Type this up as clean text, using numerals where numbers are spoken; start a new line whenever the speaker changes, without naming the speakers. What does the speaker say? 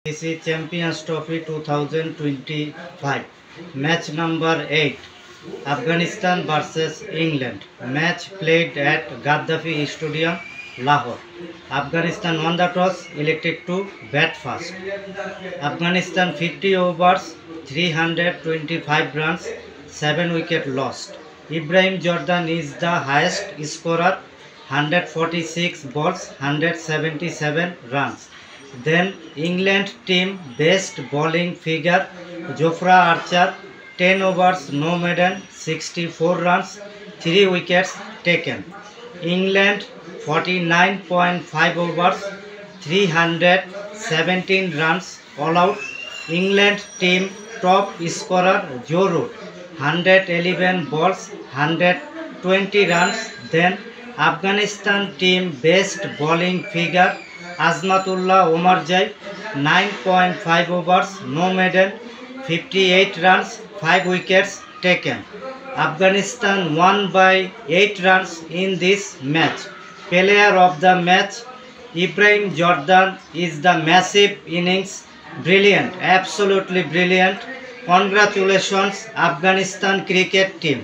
This is Champions Trophy 2025. Match number 8. Afghanistan versus England. Match played at Gaddafi Stadium, Lahore. Afghanistan won the toss, elected to bat first. Afghanistan 50 overs, 325 runs, 7 wicket lost. Ibrahim Jordan is the highest scorer, 146 balls, 177 runs. Then England team best bowling figure, Jofra Archer, 10 overs, no maiden, 64 runs, 3 wickets taken. England 49.5 overs, 317 runs, all out. England team top scorer Joe Root, 111 balls, 120 runs. Then Afghanistan team best bowling figure Azmatullah Omarjai, 9.5 overs, no maiden, 58 runs, 5 wickets taken. Afghanistan won by 8 runs in this match. Player of the match, Ibrahim Jordan, is the massive innings. Brilliant, absolutely brilliant. Congratulations, Afghanistan cricket team.